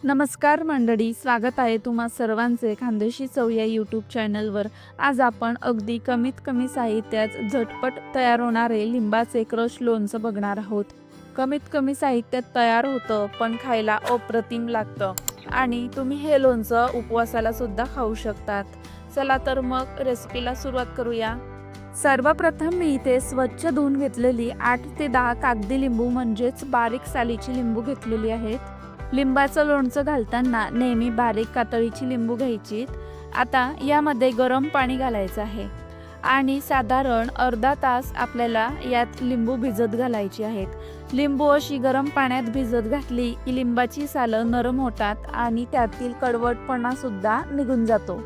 नमस्कार मंडळी, स्वागत आहे तुम्हा सर्वांचे खानदेशी चव या यूट्यूब चॅनलवर। आज आपण अगदी कमीत कमी साहित्यात झटपट तयार होणारे लिंबाचे क्रश लोणचं बघणार आहोत। कमीत कमी साहित्यात तयार होतं पण खायला अप्रतिम लागतं आणि तुम्ही हे लोणचं उपवासाला सुद्धा खाऊ शकतात। चला तर मग रेसिपीला सुरुवात करूया। सर्वप्रथम मी इथे स्वच्छ धुवून घेतलेली 8 ते 10 कागदी लिंबू म्हणजेच बारीक सालीची लिंबू घेतलेली आहेत। लिंबाचं लोणचं घालताना नेहमी बारीक कातळीची लिंबू घ्यायची। आता यामध्ये गरम पाणी घालायचं आहे आणि साधारण अर्धा तास आपल्याला यात लिंबू भिजत घालायची आहेत। लिंबू अशी गरम पाण्यात भिजत घातली की लिंबाची सालं नरम होतात आणि त्यातील कडवटपणा सुद्धा निघून जातो।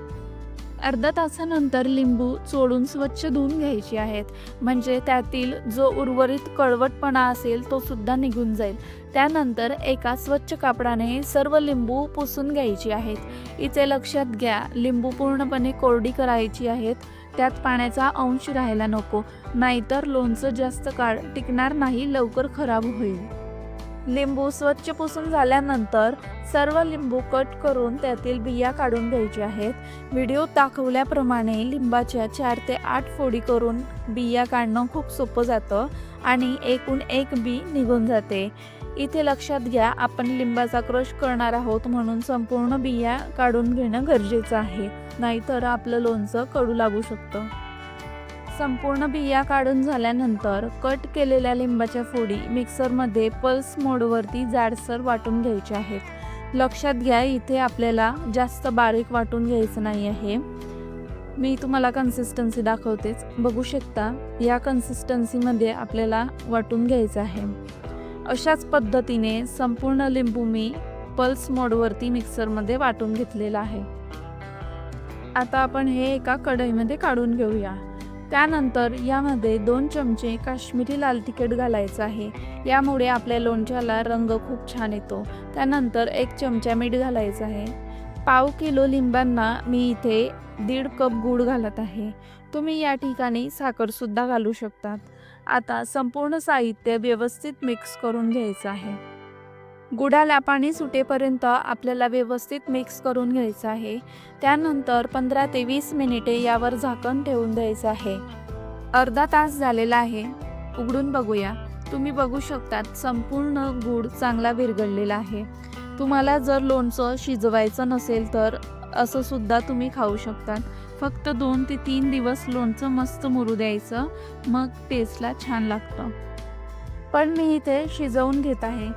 अर्धा तासानंतर लिंबू चोळून स्वच्छ धुवून घ्यायची आहेत, म्हणजे त्यातील जो उर्वरित कडवटपणा असेल तो सुद्धा निघून जाईल। त्यानंतर एका स्वच्छ कापडाने सर्व लिंबू पुसून घ्यायची आहेत। इथे लक्षात घ्या, लिंबू पूर्णपणे कोरडी करायची आहेत, त्यात पाण्याचा अंश राहायला नको, नाहीतर लोणचं जास्त काळ टिकणार नाही, लवकर खराब होईल। लिंबू स्वच्छ पुसून झाल्यानंतर सर्व लिंबू कट करून त्यातील बिया काढून घ्यायच्या आहेत। व्हिडिओ दाखवल्याप्रमाणे लिंबाच्या 4 ते 8 फोडी करून बिया काढणं खूप सोपं जातं आणि एकूण एक बी निघून जाते। इथे लक्षात घ्या, आपण लिंबाचा क्रश करणार आहोत म्हणून संपूर्ण बिया काढून घेणं गरजेचं आहे, नाहीतर आपलं लोणचं कडू लागू शकतं। संपूर्ण बिया काढून झाल्यानंतर कट केलेल्या लिंबाच्या फोडी मिक्सरमध्ये पल्स मोडवरती जाडसर वाटून घ्यायच्या आहेत। लक्षात घ्या, इथे आपल्याला जास्त बारीक वाटून घ्यायचं नाही आहे। मी तुम्हाला कन्सिस्टन्सी दाखवतेच, बघू शकता या कन्सिस्टन्सीमध्ये आपल्याला वाटून घ्यायचं आहे। अशाच पद्धतीने संपूर्ण लिंबू मी पल्स मोडवरती मिक्सरमध्ये वाटून घेतलेला आहे। आता आपण हे एका कढईमध्ये काढून घेऊया। त्यानंतर यामध्ये 2 चमचे काश्मीरी लाल तिखट घालायचं आहे, यामुळे आपल्या लोणच्याला रंग खूप छान येतो। त्यानंतर 1 चमचा मीठ घालायचं आहे। पाव किलो लिंबांना मी इथे 1.5 कप गूळ घालत आहे, तुम्ही या ठिकाणी साखर सुद्धा घालू शकतात। आता संपूर्ण साहित्य व्यवस्थित मिक्स करून घ्यायचं आहे। गुळाला पाणी सुटेपर्यंत आपल्याला व्यवस्थित मिक्स करून घ्यायचं आहे। त्यानंतर 15 ते 20 मिनिटे यावर झाकण ठेवून द्यायचं आहे। अर्धा तास झालेला आहे, उघडून बघूया। तुम्ही बघू शकतात संपूर्ण गूळ चांगला विरघळलेला आहे। तुम्हाला जर लोणचं शिजवायचं नसेल तर असं सुद्धा तुम्ही खाऊ शकतात। फक्त 2 ते 3 दिवस लोणचं मस्त मुरू द्यायचं, मग टेस्टला छान लागतं। पण मी इथे शिजवून घेत आहे।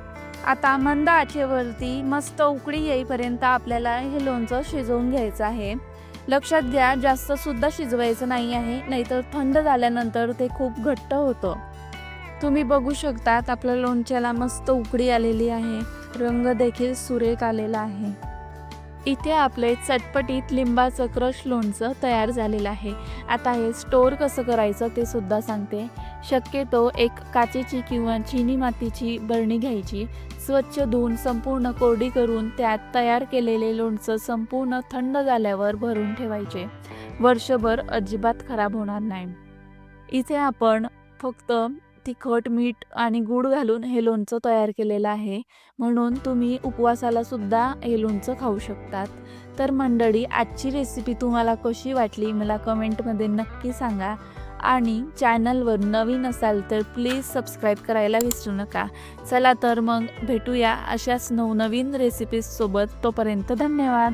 आता मंद आचेवरती मस्त उकळी येईपर्यंत आपल्याला हे लोणचं शिजवून घ्यायचं आहे। लक्षात घ्या, जास्त सुद्धा शिजवायचं नाही आहे, नाहीतर थंड झाल्यानंतर ते खूप घट्ट होतं। तुम्ही बघू शकतात आपल्या लोणच्याला मस्त उकळी आलेली आहे, रंग देखील सुरेख आलेला आहे। इथे आपले चटपटीत लिंबाचं क्रश लोणचं तयार झालेलं आहे। आता हे स्टोअर कसं करायचं ते सुद्धा सांगते। शक्यतो एक काचेची किंवा चिनी मातीची बरणी घ्यायची, स्वच्छ धुवून संपूर्ण कोरडी करून त्यात तयार केलेले लोणचं संपूर्ण थंड झाल्यावर भरून ठेवायचे, वर्षभर अजिबात खराब होणार नाही। इथे आपण फक्त तिखट, मीठ आणि गूळ घालून हे लोणचं तयार केलेलं आहे, म्हणून तुम्ही उपवासाला सुद्धा हे लोणचं खाऊ शकतात। तर मंडळी, आजची रेसिपी तुम्हाला कशी वाटली मला कमेंटमध्ये नक्की सांगा आणि चॅनलवर नवीन असाल तर प्लीज सबस्क्राईब करायला विसरू नका। चला तर मग भेटूया अशाच नवनवीन रेसिपीजसोबत, तोपर्यंत धन्यवाद।